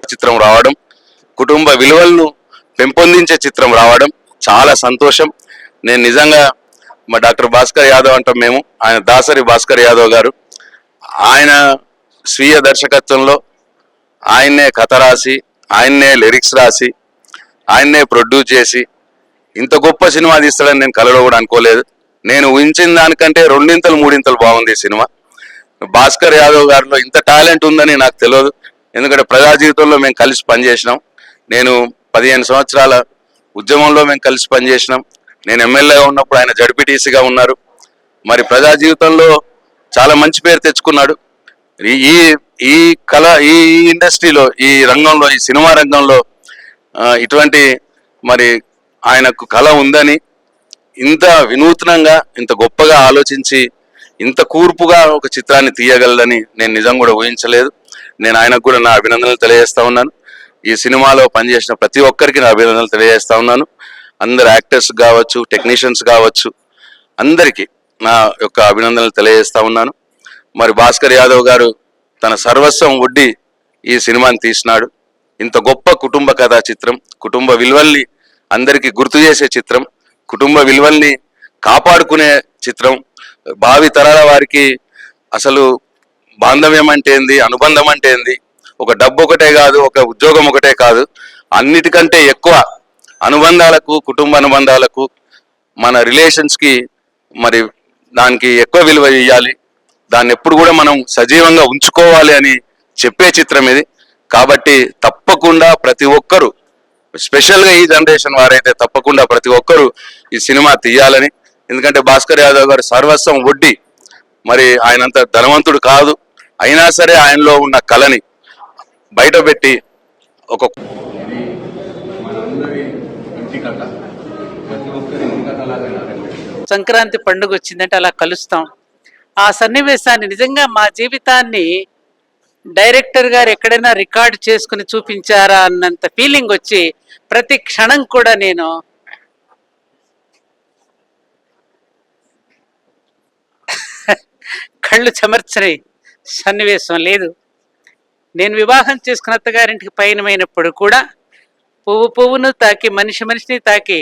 చిత్రం రావడం, కుటుంబ విలువలను పెంపొందించే చిత్రం రావడం చాలా సంతోషం. నేను నిజంగా మా డాక్టర్ భాస్కర్ యాదవ్ అంటాం మేము, ఆయన దాసరి భాస్కర్ యాదవ్ గారు, ఆయన స్వీయ దర్శకత్వంలో ఆయన్నే కథ రాసి, ఆయన్నే లిరిక్స్ రాసి, ఆయన్నే ప్రొడ్యూస్ చేసి ఇంత గొప్ప సినిమా తీస్తాడని నేను కలలో కూడా అనుకోలేదు. నేను ఊహించిన దానికంటే రెండింతలు మూడింతలు బాగుంది ఈ సినిమా. భాస్కర్ యాదవ్ గారిలో ఇంత టాలెంట్ ఉందని నాకు తెలియదు. ఎందుకంటే ప్రజా జీవితంలో మేము కలిసి పనిచేసినాం. నేను 15 సంవత్సరాల ఉద్యమంలో మేము కలిసి పనిచేసినాం. నేను ఎమ్మెల్యేగా ఉన్నప్పుడు ఆయన జడ్పీటీసీగా ఉన్నారు. మరి ప్రజా జీవితంలో చాలా మంచి పేరు తెచ్చుకున్నాడు. ఈ ఈ కళ, ఈ ఇండస్ట్రీలో, ఈ రంగంలో, ఈ సినిమా రంగంలో ఇటువంటి మరి ఆయనకు కళ ఉందని, ఇంత వినూత్నంగా, ఇంత గొప్పగా ఆలోచించి, ఇంత కూర్పుగా ఒక చిత్రాన్ని తీయగలదని నేను నిజం కూడా ఊహించలేదు. నేను ఆయనకు కూడా నా అభినందనలు తెలియజేస్తా ఉన్నాను. ఈ సినిమాలో పనిచేసిన ప్రతి ఒక్కరికి నా అభినందనలు తెలియజేస్తా ఉన్నాను. అందరు యాక్టర్స్ కావచ్చు, టెక్నీషియన్స్ కావచ్చు, అందరికీ నా యొక్క అభినందనలు తెలియజేస్తా ఉన్నాను. మరి భాస్కర్ యాదవ్ గారు తన సర్వస్వం ఒడ్డి ఈ సినిమాని తీసినాడు. ఇంత గొప్ప కుటుంబ కథా చిత్రం, కుటుంబ విలువల్ని అందరికీ గుర్తు చేసే చిత్రం, కుటుంబ విలువల్ని కాపాడుకునే చిత్రం, భావి తరాల వారికి అసలు బాంధవ్యం అంటే ఏంది, అనుబంధం అంటే ఏంది, ఒక డబ్బు ఒకటే కాదు, ఒక ఉద్యోగం ఒకటే కాదు, అన్నిటికంటే ఎక్కువ అనుబంధాలకు, కుటుంబ అనుబంధాలకు, మన రిలేషన్స్కి మరి దానికి ఎక్కువ విలువ ఇవ్వాలి, దాన్ని ఎప్పుడు కూడా మనం సజీవంగా ఉంచుకోవాలి అని చెప్పే చిత్రం ఇది. కాబట్టి తప్పకుండా ప్రతి ఒక్కరూ, స్పెషల్గా ఈ జనరేషన్ వారైతే తప్పకుండా ప్రతి ఒక్కరూ ఈ సినిమా తీయాలని. ఎందుకంటే భాస్కర్ యాదవ్ గారు సర్వస్వం ఒడ్డి, మరి ఆయనంత ధనవంతుడు కాదు, అయినా సరే ఆయనలో ఉన్న కళని బయటపెట్టి ఒక సంక్రాంతి పండుగ వచ్చిందంటే అలా కలుస్తాం. ఆ సన్నివేశాన్ని నిజంగా మా జీవితాన్ని డైరెక్టర్ గారు ఎక్కడైనా రికార్డు చేసుకుని చూపించారా అన్నంత ఫీలింగ్ వచ్చి ప్రతి క్షణం కూడా నేను కళ్ళు చెమర్చని సన్నివేశం లేదు. నేను వివాహం చేసుకున్న అత్తగారింటికి పయనమైనప్పుడు కూడా పువ్వు పువ్వును తాకి, మనిషి మనిషిని తాకి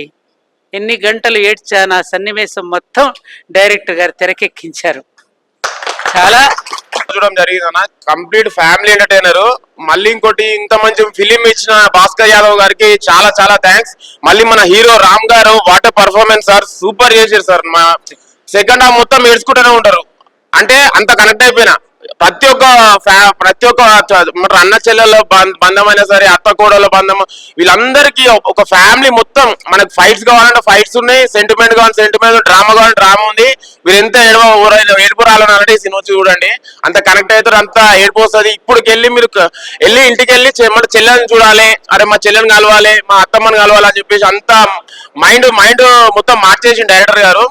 ఎన్ని గంటలు ఏడ్చాను. ఆ సన్నివేశం మొత్తం డైరెక్టర్ గారు తెరకెక్కించారు. చాలా చూడడం జరిగింది అన్న. Complete family entertainer. మళ్ళీ ఇంకోటి, ఇంత మంచి ఫిలిం ఇచ్చిన భాస్కర్ యాదవ్ గారికి చాలా చాలా థ్యాంక్స్. మళ్ళీ మన హీరో రామ్ గారు, వాట్ పర్ఫార్మెన్స్ సార్, సూపర్ చేశారు సార్. మా సెకండ్ హాఫ్ మొత్తం ఏడ్చుకుంటూనే ఉంటారు. అంటే అంత కనెక్ట్ అయిపోయినా ప్రతి ఒక్క అన్న చెల్లెల బంధం అయినా సరే, అత్త కోడల బంధం, వీళ్ళందరికీ ఒక ఫ్యామిలీ మొత్తం. మనకు ఫైట్స్ కావాలంటే ఫైట్స్ ఉన్నాయి, సెంటిమెంట్ కావాలంటే సెంటిమెంట్, డ్రామా కావాలంటే డ్రామా ఉంది. మీరు ఎంత ఏడుపు రావాలంటే ఈ సినిమా చూడండి, అంత కనెక్ట్ అవుతారు, అంత ఏడుపు వస్తుంది. ఇప్పుడుకెళ్ళి మీరు ఇంటికి వెళ్ళి మన చెల్లెని చూడాలి, అరే మా చెల్లెని కలవాలి, మా అత్తమ్మని కలవాలి అని చెప్పేసి అంత మైండ్ మొత్తం మార్చేసి డైరెక్టర్ గారు.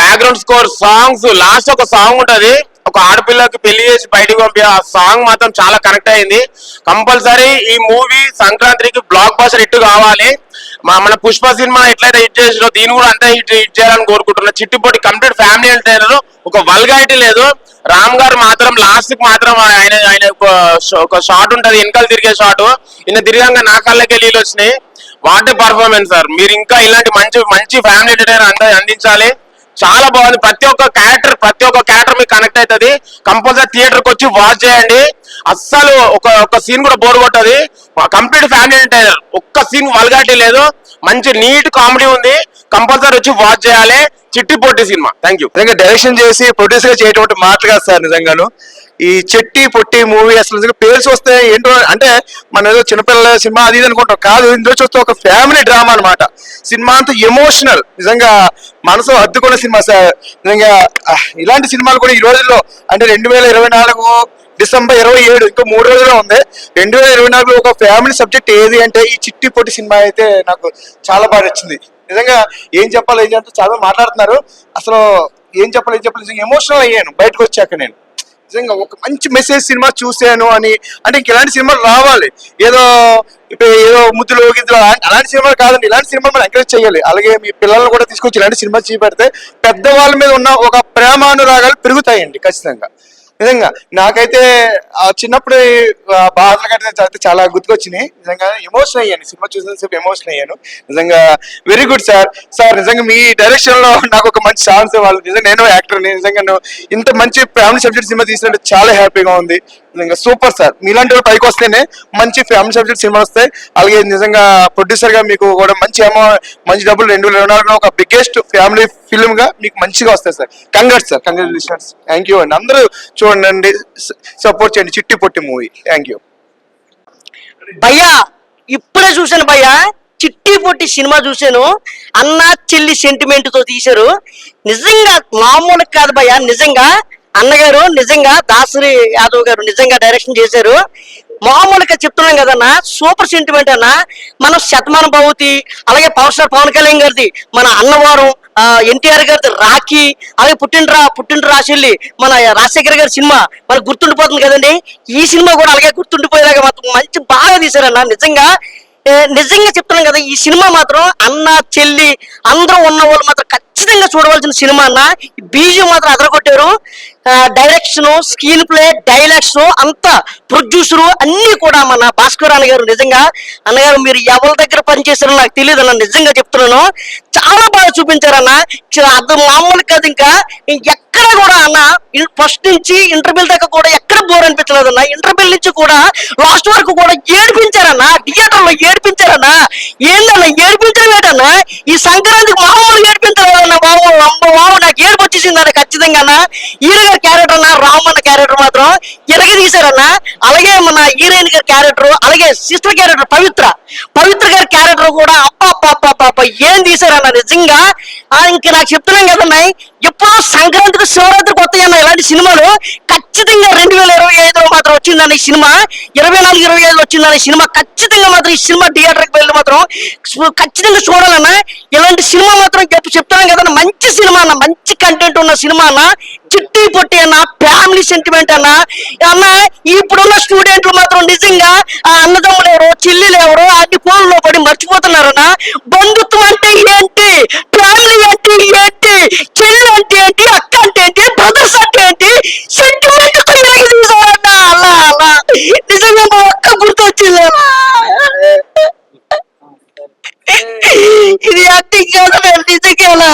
బ్యాక్గ్రౌండ్ స్కోర్, సాంగ్స్, లాస్ట్ ఒక సాంగ్ ఉంటది, ఒక ఆడపిల్లకి పెళ్లి చేసి బయటకు పంపి, ఆ సాంగ్ మాత్రం చాలా కనెక్ట్ అయింది. కంపల్సరీ ఈ మూవీ సంక్రాంతికి బ్లాక్ బస్టర్ హిట్ కావాలి. మన పుష్ప సినిమా ఎట్లయితే హిట్ చేసినో దీన్ని కూడా అంతే హిట్ చేయాలని కోరుకుంటున్నా. చిట్టిపోటి కంప్లీట్ ఫ్యామిలీ ఎంటర్టైనర్, ఒక వల్గారిటీ లేదు. రామ్ గారు మాత్రం లాస్ట్ కి మాత్రం ఆయన ఒక షాట్ ఉంటది, వెనకాల తిరిగే షాట్, ఈయన తిరిగాక నా కళ్ళకి నీళ్ళు వచ్చినాయి. What performance sir. మీరు ఇంకా ఇలాంటి మంచి ఫ్యామిలీ ఎంటర్టైనర్ అందించాలి. చాలా బాగుంది. ప్రతి ఒక్క క్యారెక్టర్ మీకు కనెక్ట్ అవుతుంది. కంపల్సరీ థియేటర్కి వచ్చి వాచ్ చేయండి. అస్సలు ఒక సీన్ కూడా బోర్ కొట్టది. కంప్లీట్ ఫ్యామిలీ ఎంటర్టైనర్, ఒక్క సీన్ వల్గారిటీ లేదు. మంచి నీట్ కామెడీ ఉంది. కంపల్సరీ వచ్చి వాచ్ చేయాలి. చిట్టి పొట్టి సినిమా. Thank you. నిజంగా డైరెక్షన్ చేసి ప్రొడ్యూస్ గా చేయటువంటి మాటలు కాదు సార్. నిజంగాను ఈ చెట్టి పొట్టి మూవీ అసలు పేర్స్ వస్తే ఏంటో అంటే మనం ఏదో చిన్నపిల్లల సినిమా అది ఇది అనుకుంటాం, కాదు. ఇందులో చూస్తే ఒక ఫ్యామిలీ డ్రామా అనమాట. సినిమా అంతా ఎమోషనల్, నిజంగా మనసు హత్తుకున్న సినిమా సార్. నిజంగా ఇలాంటి సినిమాలు కూడా ఈ రోజుల్లో అంటే 2024 డిసెంబర్ 27 ఇంకో 3 రోజుల్లో ఉంది. 2024 ఒక ఫ్యామిలీ సబ్జెక్ట్ ఏది అంటే ఈ చిట్టి పొట్టి సినిమా అయితే నాకు చాలా బాగా నచ్చింది. నిజంగా ఏం చెప్పాలో చాలా మాట్లాడుతున్నారు, అసలు ఏం చెప్పాలి ఎమోషనల్ అయ్యాను బయటకు వచ్చాక. నేను నిజంగా ఒక మంచి మెసేజ్ సినిమా చూశాను అని. అంటే ఇంక ఇలాంటి సినిమాలు రావాలి. ఏదో ఇప్పుడు ఏదో ముద్దులు గిద్దులు అలాంటి సినిమాలు కాదండి. ఇలాంటి సినిమాలు మనం ఎంకరేజ్ చేయాలి. అలాగే మీ పిల్లల్ని కూడా తీసుకొచ్చి ఇలాంటి సినిమా చూపెడితే పెద్దవాళ్ళ మీద ఉన్న ఒక ప్రేమానురాగాలు పెరుగుతాయండి ఖచ్చితంగా. నిజంగా నాకైతే చిన్నప్పుడు బాధలు కట్టిన చాలా గుర్తుకొచ్చినాయి. నిజంగా ఎమోషన్ అయ్యాను సినిమా చూసినంతసేపు, ఎమోషన్ అయ్యాను. నిజంగా వెరీ గుడ్ సార్. నిజంగా మీ డైరెక్షన్ లో నాకు ఒక మంచి ఛాన్స్ ఇవ్వాలి. నిజంగా నేను యాక్టర్ని. నిజంగా ఇంత మంచి ఫ్యామిలీ సబ్జెక్ట్ సినిమా తీసినట్టు చాలా హ్యాపీగా ఉంది. నిజంగా సూపర్ సార్. మీలాంటి వాళ్ళు పైకి వస్తేనే మంచి ఫ్యామిలీ సబ్జెక్ట్ సినిమా వస్తాయి. అలాగే నిజంగా ప్రొడ్యూసర్ గా మీకు కూడా మంచి డబ్బులు 2024లో ఒక బిగ్గెస్ట్ ఫ్యామిలీ ఫిల్మ్ గా మీకు మంచిగా వస్తాయి sir. Congrats sir, congratulations. Thank you అండి. అందరూ చూడండి, సపోర్ట్ చేయండి చిట్టి పొట్టి మూవీ. థ్యాంక్ యూ భయ్యా. ఇప్పుడే చూశాను భయ్యా, చిట్టి పొట్టి సినిమా చూశాను. అన్న చెల్లి సెంటిమెంట్ తో తీశారు. నిజంగా మామూలు కాదు భయ్యా. నిజంగా అన్నగారు, నిజంగా దాసరి యాదవ్ గారు నిజంగా డైరెక్షన్ చేశారు. మామూలుగా చెప్తున్నాం కదన్నా, సూపర్ సెంటిమెంట్ అన్న. మనం శతమానం భవతి, అలాగే పవర్ స్టార్ పవన్ కళ్యాణ్ గారిది మన అన్నవరం, ఎన్టీఆర్ గారిది రాఖీ, అలాగే పుట్టిన రాశెల్లి మన రాజశేఖర్ గారి సినిమా మనకు గుర్తుండిపోతుంది కదండి. ఈ సినిమా కూడా అలాగే గుర్తుండిపోయేలాగా మాత్రం మంచి బాగా తీశారన్న. నిజంగా చెప్తున్నాం కదా, ఈ సినిమా మాత్రం అన్న చెల్లి అందరూ ఉన్న వాళ్ళు మాత్రం ఖచ్చితంగా చూడవలసిన సినిమా అన్న. బీజం మాత్రం అదరగొట్టారు. డైరెక్షన్, స్క్రీన్ ప్లే, డైలాగ్స్ అంతా, ప్రొడ్యూసరు అన్ని కూడా మన భాస్కర్ అన్నగారు. నిజంగా అన్నగారు మీరు ఎవరి దగ్గర పనిచేశారో నాకు తెలియదు అన్న. నిజంగా చెప్తున్నాను, చాలా బాగా చూపించారన్న. అది మామూలు కాదు. ఇంకా ఎక్కడ కూడా అన్న ఫస్ట్ నుంచి ఇంటర్వ్యూల దాకా కూడా ఎక్కడ బోర్ అనిపించలేదు అన్న. ఇంటర్వ్యూల నుంచి కూడా లాస్ట్ వరకు కూడా ఏడిపించారన్న. థియేటర్ లో ఏడిపించారన్న. ఏందన్నా ఏడిపించడం ఏంటన్నా? ఈ సంక్రాంతికి మామూలు ఏడిపించలేదన్న బాబు. బాబు నాకు ఏడుపు వచ్చేసింది అన్న ఖచ్చితంగా అన్న. హీరో క్యారెక్టర్ అన్న, రామన్న క్యారెక్టర్ మాత్రం ఎరగ తీశారన్న. అలాగే మన హీరోయిన్ గారి క్యారెక్టర్, అలాగే సిస్టర్ క్యారెక్టర్ పవిత్ర గారి క్యారెక్టర్ కూడా అప్ప ఏం తీశారన్న నిజంగా. ఇంక నాకు చెప్తున్నాం కదన్నా, ఎప్పుడో సంక్రాంతికి శివరాత్రికి వస్తాయన్న ఇలాంటి సినిమాలు. ఖచ్చితంగా 2025లో మాత్రం వచ్చిందన్న ఈ సినిమా. 24-25 వచ్చిందన్న ఈ సినిమా. ఖచ్చితంగా మాత్రం ఈ సినిమా థియేటర్కి వెళ్ళి మాత్రం ఖచ్చితంగా చూడాలన్న. ఇలాంటి సినిమా మాత్రం చెప్తాను కదన్న, మంచి సినిమా అన్న, మంచి కంటెంట్ ఉన్న సినిమా అన్న. చిట్టి పొట్టి అన్న, ఫ్యామిలీ సెంటిమెంట్ అన్న. ఇప్పుడున్న స్టూడెంట్లు మాత్రం నిజంగా ఆ అన్నదమ్ములు ఎవరు, చెల్లెలు ఎవరు, అన్ని ఫోన్లో పడి మర్చిపోతున్నారన్న. బంధుత్వం అంటే ఏంటి, ఫ్యామిలీ అంటే ఏంటి, చెల్లి అంటే ఏంటి, అక్క అంటే ఏంటి, బ్రదర్స్ అంటే ఏంటి, సెంటిమెంట్ తీసారన్న. అలా నిజంగా మా అక్క గుర్తొచ్చింది. ఇది యాక్టింగ్ కాదు, మేము నిజంగా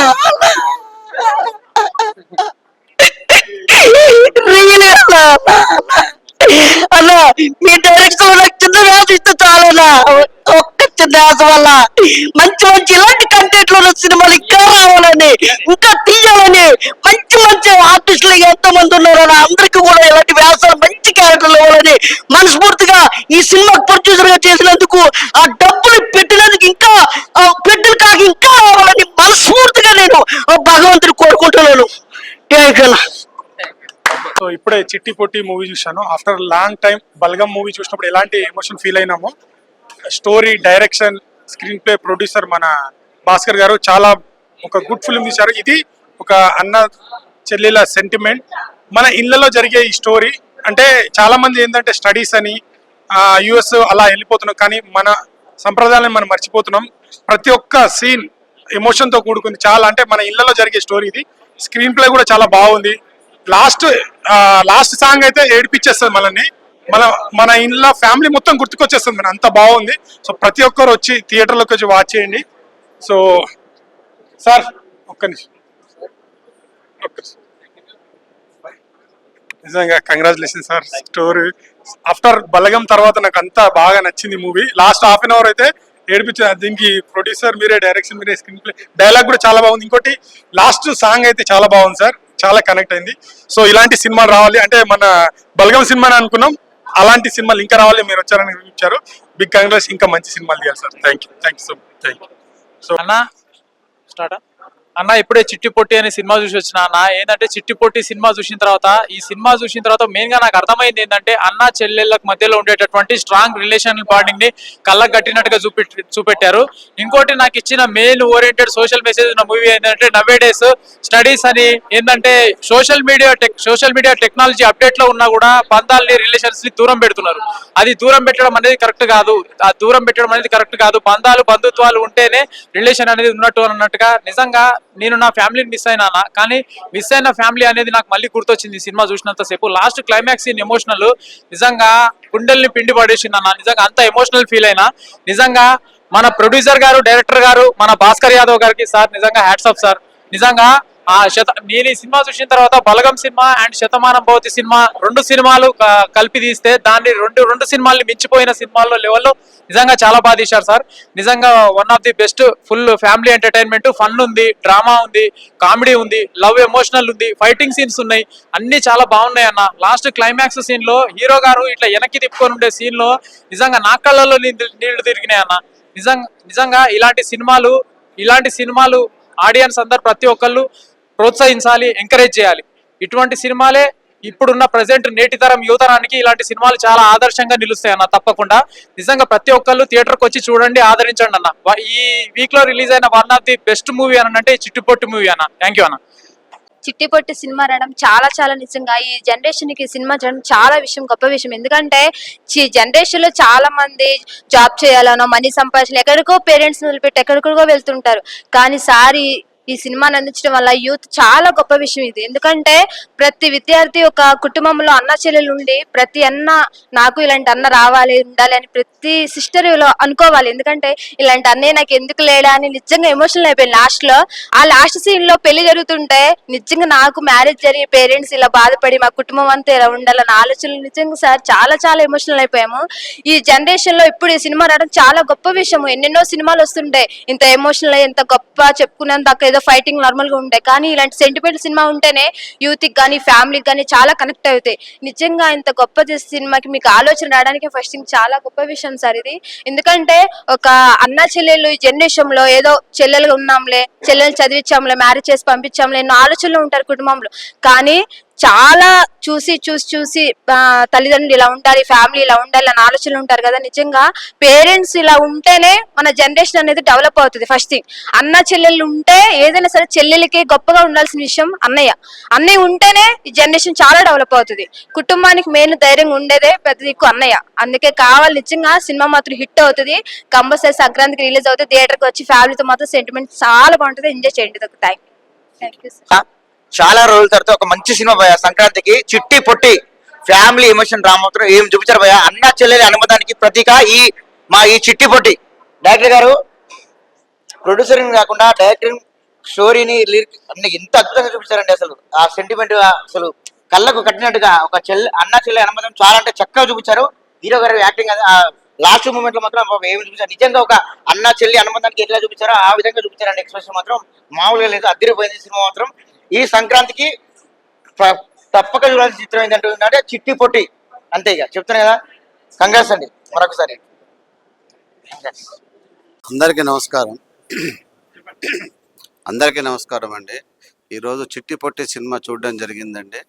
అన్నా మీ డైరెక్షన్ నాకు చిన్న వ్యాస ఇస్తే చాలన్నా. ఒక్క చిన్న వ్యాస వల్ల మంచి ఇలాంటి కంటెంట్లు ఉన్న సినిమాలు ఇంకా రావాలని, ఇంకా తీయాలని, మంచి ఆర్టిస్టులు ఎంతో మంది ఉన్నారని అందరికీ కూడా ఇలాంటి వ్యాసాలు, మంచి క్యారెక్టర్లు ఇవ్వాలని మనస్ఫూర్తిగా ఈ సినిమా ప్రొడ్యూసర్ గా చేసినందుకు, ఆ డబ్బులు పెట్టినందుకు ఇంకా పెట్టిన కాక ఇంకా రావాలని మనస్ఫూర్తిగా నేను భగవంతుని కోరుకుంటున్నాను. సో ఇప్పుడే చిట్టి పొట్టి మూవీ చూశాను. After long time Balagam movie చూసినప్పుడు ఎలాంటి ఎమోషన్ ఫీల్ అయినామో, story, direction, screenplay, producer మన భాస్కర్ గారు చాలా ఒక గుడ్ ఫిల్మ్ తీశారు. ఇది ఒక అన్న చెల్లెల సెంటిమెంట్. మన ఇళ్లలో జరిగే ఈ స్టోరీ అంటే చాలా మంది ఏంటంటే స్టడీస్ అని యుఎస్ అలా వెళ్ళిపోతున్నాం, కానీ మన సంప్రదాయాలను మనం మర్చిపోతున్నాం. ప్రతి ఒక్క సీన్ ఎమోషన్ తో కూడుకుంది. చాలా అంటే మన ఇళ్లలో జరిగే స్టోరీ ఇది. స్క్రీన్ ప్లే కూడా చాలా బాగుంది. లాస్ట్ సాంగ్ అయితే ఏడిపించేస్తుంది మనల్ని. మన ఇంట్లో ఫ్యామిలీ మొత్తం గుర్తుకొచ్చేస్తుంది మన, అంత బాగుంది. సో ప్రతి ఒక్కరు వచ్చి థియేటర్లోకి వచ్చి వాచ్ చేయండి. సో సార్ ఒక్క నిమిషం, నిజంగా congratulation sir. Story after Balagam తర్వాత నాకు అంతా బాగా నచ్చింది movie. Last half an hour అయితే ఏడిపించారు. దీనికి ప్రొడ్యూసర్ మీరే, డైరెక్షన్ మీరే, స్క్రీన్ ప్లే, డైలాగ్ కూడా చాలా బాగుంది. ఇంకోటి లాస్ట్ సాంగ్ అయితే చాలా బాగుంది సార్, చాలా కనెక్ట్ అయింది. సో ఇలాంటి సినిమాలు రావాలి అంటే మన బలగం సినిమాని అనుకున్నాం, అలాంటి సినిమాలు ఇంకా రావాలి. మీరు వచ్చారని ఇచ్చారు. Big congrats. ఇంకా మంచి సినిమాలు తీయాలి sir. Thank you so much. Thank you. So అన్నా స్టార్ట్ అన్న ఇప్పుడే చిట్టి పొట్టి అనే సినిమా చూసి వచ్చిన అన్న. ఏంటంటే చిట్టి పొట్టి సినిమా చూసిన తర్వాత మెయిన్ గా నాకు అర్థమైంది ఏంటంటే అన్న చెల్లెళ్ళకి మధ్యలో ఉండేటటువంటి స్ట్రాంగ్ రిలేషన్ బాండింగ్ ని కళ్ళకు కట్టినట్టుగా చూపెట్టారు. ఇంకోటి నాకు ఇచ్చిన మెయిన్ ఓరియంటెడ్ సోషల్ మెసేజ్ ఉన్న మూవీ ఏంటంటే నవే డేస్ స్టడీస్ అని. ఏంటంటే సోషల్ మీడియా టెక్నాలజీ అప్డేట్ లో ఉన్నా కూడా బంధాలని రిలేషన్స్ ని దూరం పెడుతున్నారు. అది దూరం పెట్టడం అనేది కరెక్ట్ కాదు. బంధాలు బంధుత్వాలు ఉంటేనే రిలేషన్ అనేది ఉన్నట్టుగా నిజంగా నేను నా ఫ్యామిలీని మిస్ అయినా, కానీ మిస్ అయిన ఫ్యామిలీ అనేది నాకు మళ్ళీ గుర్తొచ్చింది ఈ సినిమా చూసినంత సేపు. లాస్ట్ క్లైమాక్స్ సీన్ ఎమోషనల్, నిజంగా గుండెల్ని పిండి పడేసింది అన్న. నిజంగా అంత ఎమోషనల్ ఫీల్ అయినా. నిజంగా మన ప్రొడ్యూసర్ గారు, డైరెక్టర్ గారు, మన భాస్కర్ యాదవ్ గారికి సార్ నిజంగా హ్యాట్స్ ఆఫ్ సార్. నిజంగా నేను ఈ సినిమా చూసిన తర్వాత బలగం cinema and Shatamanam Bhavati cinema 2 సినిమాలు కలిపి తీస్తే దాన్ని రెండు సినిమాల్ని మించిపోయిన సినిమాల్లో లెవెల్లో నిజంగా చాలా బాగా తీశారు సార్. నిజంగా one of the best. Full family entertainment, fun ఉంది, డ్రామా ఉంది, కామెడీ ఉంది, లవ్ ఎమోషనల్ ఉంది, ఫైటింగ్ సీన్స్ ఉన్నాయి, అన్ని చాలా బాగున్నాయి అన్న. లాస్ట్ క్లైమాక్స్ సీన్ లో హీరో గారు ఇట్లా వెనక్కి తిప్పుకొని ఉండే సీన్ లో నిజంగా నా కళ్ళల్లో నీళ్లు తిరిగినాయి అన్న. నిజంగా ఇలాంటి సినిమాలు ఆడియన్స్ అందరు ప్రతి ఒక్కళ్ళు ప్రోత్సహించాలి, ఎంకరేజ్ చేయాలి. ఇటువంటి సినిమాలే ఇప్పుడున్న ప్రజెంట్ నేటి తరం యువతరానికి ఇలాంటి సినిమాలు చాలా ఆదర్శంగా నిలుస్తాయి అన్న. తప్పకుండా నిజంగా ప్రతి ఒక్కళ్ళు థియేటర్కి వచ్చి చూడండి, ఆదరించండి అన్న. ఈ వీక్ లో రిలీజ్ అయిన one of the best movie అని అంటే చిట్టిపొట్టి మూవీ అన్న. థ్యాంక్ యూ అన్న. చిట్టి పొట్టి సినిమా రావడం చాలా నిజంగా ఈ జనరేషన్ కి సినిమా చూడడం చాలా గొప్ప విషయం. ఎందుకంటే ఈ జనరేషన్ లో చాలా మంది జాబ్ చేయాలనో, మనీ సంపాదించాలి, ఎక్కడికో పేరెంట్స్ వదిలిపెట్టి ఎక్కడికో వెళ్తుంటారు. కానీ సారి ఈ సినిమాని అందించడం వల్ల యూత్ చాలా గొప్ప విషయం ఇది. ఎందుకంటే ప్రతి విద్యార్థి ఒక కుటుంబంలో అన్న చెల్లెలు ఉండి ప్రతి అన్న నాకు ఇలాంటి అన్న రావాలి, ఉండాలి అని ప్రతి సిస్టర్ అనుకోవాలి. ఎందుకంటే ఇలాంటి అన్నయ్య నాకు ఎందుకు లేడా అని నిజంగా ఎమోషనల్ అయిపోయింది లాస్ట్ లో. ఆ లాస్ట్ సీన్ లో పెళ్లి జరుగుతుంటే నిజంగా నాకు మ్యారేజ్ జరిగి పేరెంట్స్ ఇలా బాధపడి మా కుటుంబం అంతా ఇలా ఉండాలన్న ఆలోచనలు నిజంగా సార్ చాలా ఎమోషనల్ అయిపోయాము. ఈ జనరేషన్ లో ఇప్పుడు ఈ సినిమా రావడం చాలా గొప్ప విషయం. ఎన్నెన్నో సినిమాలు వస్తుంటాయి ఇంత ఎమోషనల్ అయ్యి ఎంత గొప్ప చెప్పుకునేంత ఏదో ఫైటింగ్ నార్మల్ గా ఉంటాయి, కానీ ఇలాంటి సెంటిమెంట్ సినిమా ఉంటేనే యూత్ కి కానీ ఫ్యామిలీకి కానీ చాలా కనెక్ట్ అవుతాయి. నిజంగా ఇంత గొప్ప సినిమాకి మీకు ఆలోచన రావడానికి ఫస్ట్ థింగ్ చాలా గొప్ప విషయం సార్ ఇది. ఎందుకంటే ఒక అన్న చెల్లెళ్ళు ఈ జనరేషన్ లో ఏదో చెల్లెలుగా ఉన్నాంలే, చెల్లెలు చదివించాంలే, మ్యారేజ్ చేసి పంపించాంలే ఎన్నో ఆలోచనలు ఉంటారు కుటుంబంలో. కానీ చాలా చూసి తల్లిదండ్రులు ఇలా ఉండాలి, ఫ్యామిలీ ఇలా ఉండాలి అన్న ఆలోచనలు ఉంటారు కదా. నిజంగా పేరెంట్స్ ఇలా ఉంటేనే మన జనరేషన్ అనేది డెవలప్ అవుతుంది. ఫస్ట్ థింగ్ అన్న చెల్లెళ్ళు ఉంటే ఏదైనా సరే చెల్లెలకి గొప్పగా ఉండాల్సిన విషయం అన్నయ్య ఉంటేనే ఈ జనరేషన్ చాలా డెవలప్ అవుతుంది. కుటుంబానికి మెయిన్ ధైర్యంగా ఉండేదే పెద్ద దిక్కు అన్నయ్య. అందుకే కావాలి నిజంగా సినిమా మాత్రం హిట్ అవుతుంది. కంపల్సరీ సంక్రాంతికి రిలీజ్ అవుతుంది. థియేటర్కి వచ్చి ఫ్యామిలీతో మాత్రం సెంటిమెంట్ చాలా బాగుంటుంది, ఎంజాయ్ చేయండి. Thank you sir. చాలా రోజుల తర్వాత ఒక మంచి సినిమా భయ సంక్రాంతికి చిట్టి పొట్టి ఫ్యామిలీ ఎమోషన్ డ్రామా ఏం చూపించారు భయ. అన్న చెల్లెలి అనుబంధానికి ప్రతీక ఈ చిట్టి పొట్టి. డైరెక్టర్ గారు ప్రొడ్యూసరింగ్ కాకుండా డైరెక్టరింగ్, స్టోరీని, లిరిక్ అన్ని ఎంత అద్భుతంగా చూపించారండి. అసలు ఆ సెంటిమెంట్ అసలు కళ్ళకు కట్టినట్టుగా ఒక అన్న చెల్లెలి అనుబంధం చాలా అంటే చక్కగా చూపించారు. హీరో గారు యాక్టింగ్ లాస్ట్ మూమెంట్ లో మాత్రం ఏమి చూపించారు. నిజంగా ఒక అన్న చెల్లి అనుబంధానికి ఎట్లా చూపించారో ఆ విధంగా చూపించారండి. ఎక్స్ప్రెషన్ మాత్రం మామూలుగా లేదు, అదిరిపోయింది సినిమా మాత్రం. ఈ సంక్రాంతికి తప్పక చూడాల్సిన చిత్రం ఏంటంటే చిట్టి పొట్టి. అంతే ఇక చెప్తాను కదా. కంగ్రాట్స్ అండి మరొకసారి. అందరికీ నమస్కారం అండి. ఈరోజు చిట్టి పొట్టి సినిమా చూడడం జరిగిందండి.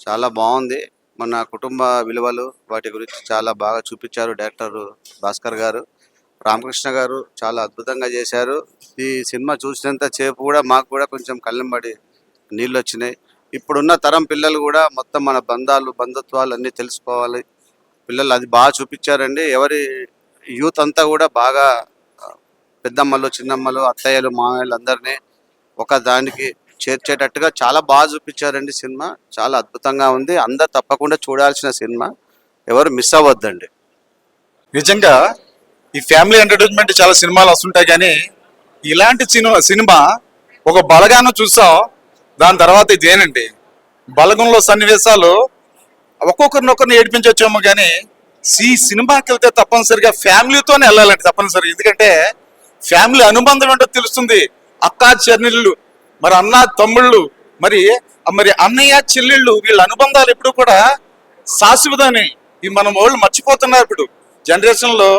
చాలా బాగుంది. మన కుటుంబ విలువలు వాటి గురించి చాలా బాగా చూపించారు డైరెక్టర్ భాస్కర్ గారు. రామకృష్ణ గారు చాలా అద్భుతంగా చేశారు. ఈ సినిమా చూసినంత సేపు కూడా మాకు కూడా కొంచెం కళ్ళెంబడి నీళ్ళు వచ్చినాయి. ఇప్పుడున్న తరం పిల్లలు కూడా మొత్తం మన బంధుత్వాలు అన్నీ తెలుసుకోవాలి. పిల్లలు అది బాగా చూపించారండి. ఎవరి యూత్ అంతా కూడా బాగా పెద్దమ్మలు, చిన్నమ్మలు, అత్తయ్యలు, మామయ్యలు అందరినీ ఒక దానికి చేర్చేటట్టుగా చాలా బాగా చూపించారండి. సినిమా చాలా అద్భుతంగా ఉంది. అందరు తప్పకుండా చూడాల్సిన సినిమా, ఎవరు మిస్ అవ్వద్దండి. నిజంగా ఈ ఫ్యామిలీ ఎంటర్టైన్మెంట్ చాలా సినిమాలు వస్తుంటాయి, కానీ ఇలాంటి సినిమా ఒక బలగాను చూసాం. దాని తర్వాత ఇదేనండి. బలగంలో సన్నివేశాలు ఒక్కొక్కరినొకరిని ఏడిపించవచ్చేమో, కానీ ఈ సినిమాకి వెళ్తే తప్పనిసరిగా ఫ్యామిలీతోనే వెళ్ళాలండి తప్పనిసరిగా. ఎందుకంటే ఫ్యామిలీ అనుబంధం ఏంటో తెలుస్తుంది. అక్క చెల్లెళ్ళు, మరి అన్న తమ్ముళ్ళు, మరి అన్నయ్య చెల్లెళ్ళు, వీళ్ళ అనుబంధాలు ఎప్పుడు కూడా శాశ్వతమని మనం వాళ్ళు మర్చిపోతున్నారు. ఇప్పుడు జనరేషన్ లో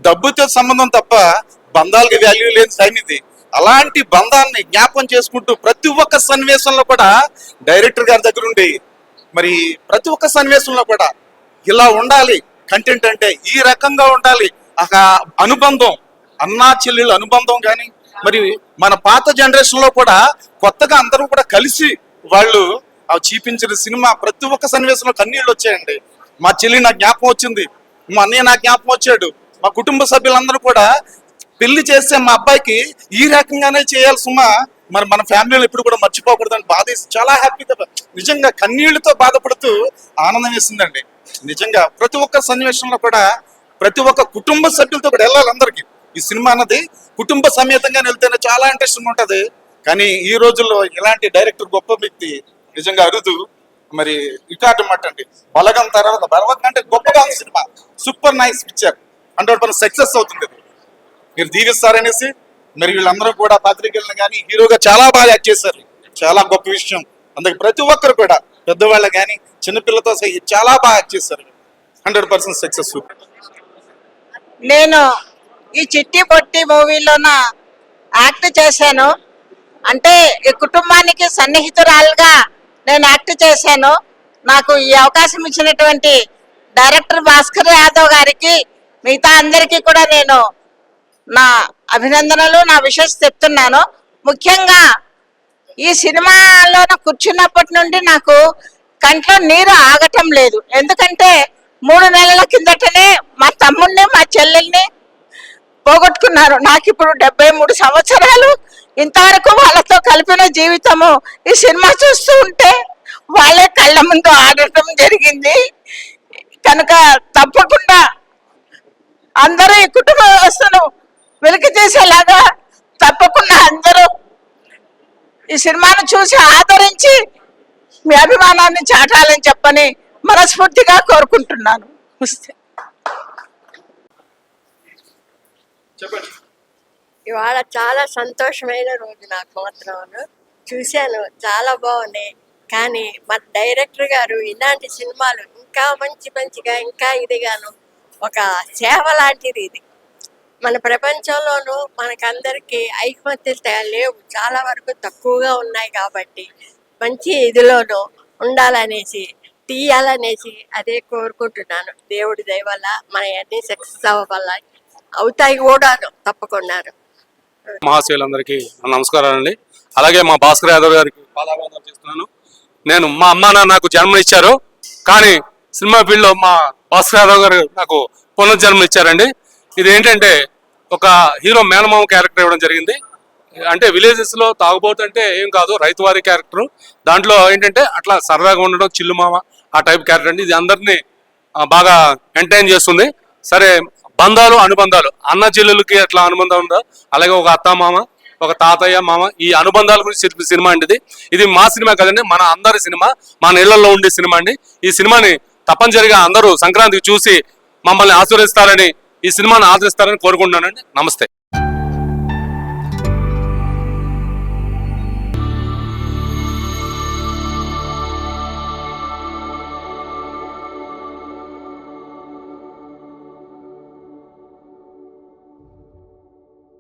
డబ్బుతో సంబంధం తప్ప బంధాలకి వాల్యూ లేని టైం ఇది. అలాంటి బంధాన్ని జ్ఞాపకం చేసుకుంటూ ప్రతి ఒక్క సన్నివేశంలో కూడా డైరెక్టర్ గారి దగ్గర ఉండి మరి ప్రతి ఒక్క సన్నివేశంలో కూడా ఇలా ఉండాలి కంటెంట్ అంటే, ఈ రకంగా ఉండాలి ఒక అనుబంధం, అన్నా చెల్లెళ్ళ అనుబంధం కానీ మరి మన పాత జనరేషన్ లో కూడా కొత్తగా అందరూ కూడా కలిసి వాళ్ళు చూపించిన సినిమా ప్రతి ఒక్క సన్నివేశంలో కన్నీళ్ళు వచ్చాయండి. మా చెల్లి నాకు జ్ఞాపకం వచ్చింది, మా అన్నయ్య నాకు జ్ఞాపకం వచ్చాడు, మా కుటుంబ సభ్యులందరూ కూడా పెళ్లి చేస్తే మా అబ్బాయికి ఈ రకంగానే చేయాలి సుమా, మరి మన ఫ్యామిలీలో ఎప్పుడు కూడా మర్చిపోకూడదని బాధేసి చాలా హ్యాపీగా నిజంగా కన్నీళ్లతో బాధపడుతూ ఆనందం వేసిందండి. నిజంగా ప్రతి ఒక్క సన్నివేశంలో కూడా ప్రతి ఒక్క కుటుంబ సభ్యులతో కూడా వెళ్ళాలి అందరికి. ఈ సినిమా అన్నది కుటుంబ సమేతంగా వెళ్తేనే చాలా ఇంట్రెస్టింగ్ ఉంటది. కానీ ఈ రోజుల్లో ఇలాంటి డైరెక్టర్ గొప్ప వ్యక్తి నిజంగా అరుదు. మరి రికార్డు మాట అండి. బలగం తర్వాత బలగం అంటే గొప్పగా ఉంది cinema, super nice picture, 100% success అవుతుంది. మీరు దీవిస్తారనేసి మరి వీళ్ళందరూ కూడా పాత్రికేయులను కానీ హీరోగా చాలా బాగా యాక్ట్ చేశారు, చాలా గొప్ప విషయం. అందుకే ప్రతి ఒక్కరు కూడా పెద్దవాళ్ళు కానీ చిన్నపిల్లతో సహా చాలా బాగా యాక్ట్ చేశారు, 100% సక్సెస్. నేను ఈ చిట్టి పొట్టి మూవీలోన యాక్ట్ చేశాను. అంటే ఈ కుటుంబానికి సన్నిహితురాలుగా నేను యాక్ట్ చేశాను. నాకు ఈ అవకాశం ఇచ్చినటువంటి డైరెక్టర్ భాస్కర్ యాదవ్ గారికి, మిగతా అందరికీ కూడా నేను నా అభినందనలు, నా విషెస్ చెప్తున్నాను. ముఖ్యంగా ఈ సినిమాలో కూర్చున్నప్పటి నుండి నాకు కంట్లో నీరు ఆగటం లేదు. ఎందుకంటే 3 నెలల కిందటనే మా తమ్ముడిని మా చెల్లెల్ని పోగొట్టుకున్నారు. నాకు ఇప్పుడు 73 సంవత్సరాలు. ఇంతవరకు వాళ్ళతో కలిపిన జీవితము ఈ సినిమా చూస్తూ ఉంటే వాళ్ళే కళ్ళ ముందు ఆడటం జరిగింది. కనుక తప్పకుండా అందరూ ఈ కుటుంబ వ్యవస్థను వెలికి చేసేలాగా తప్పకుండా అందరూ ఈ సినిమాను చూసి ఆదరించి మీ అభిమానాన్ని చాటాలని చెప్పని మనస్ఫూర్తిగా కోరుకుంటున్నాను. ఇవాళ చాలా సంతోషమైన రోజు నాకు మాత్రం. చూశాను, చాలా బాగున్నాయి. కానీ మన డైరెక్టర్ గారు ఇలాంటి సినిమాలు ఇంకా మంచిగా ఇంకా ఇదిగాను ఒక సేవ లాంటిది ఇది. మన ప్రపంచంలోనూ మనకందరికీ ఐకమత్యత లేవు, చాలా వరకు తక్కువగా ఉన్నాయి. కాబట్టి మంచి ఇదిలోనూ ఉండాలనేసి తీయాలనేసి అదే కోరుకుంటున్నాను. దేవుడి దయ వల్ల మన అన్ని సక్సెస్ అవ్వాలి, అవుతాయి కూడా తప్పకుండా. మహాశయులందరికీ నమస్కారాలండి. అలాగే మా భాస్కర్ యాదవ్ గారికి పాదాభివందనాలు చేస్తున్నాను. నేను మా అమ్మ నాన్న నాకు జన్మనిచ్చారు, కానీ సినిమా ఫీల్డ్లో మా భాస్కర్ యాదవ్ గారు నాకు పునర్జన్మనిచ్చారండి. ఇది ఏంటంటే ఒక హీరో మేనమామ క్యారెక్టర్ ఇవ్వడం జరిగింది. అంటే విలేజెస్ లో తాగుబోతుంటే ఏం కాదు, రైతువారి క్యారెక్టర్. దాంట్లో ఏంటంటే అట్లా సరదాగా ఉండడం, చిల్లుమామ ఆ టైప్ క్యారెక్టర్ అండి. ఇది అందరినీ బాగా ఎంటర్టైన్ చేస్తుంది. సరే, బంధాలు అనుబంధాలు, అన్న చెల్లెలకి ఎట్లా అనుబంధం ఉందో అలాగే ఒక అత్త మామ, ఒక తాతయ్య మామ, ఈ అనుబంధాల గురించి సినిమా అండి. ఇది మా సినిమా కదండి, మన అందరి సినిమా, మన ఇళ్లలో ఉండే సినిమా అండి. ఈ సినిమాని తప్పనిసరిగా అందరూ సంక్రాంతికి చూసి మమ్మల్ని ఆశీర్వదిస్తారని, ఈ సినిమాని ఆదరిస్తారని కోరుకుంటున్నానండి. నమస్తే.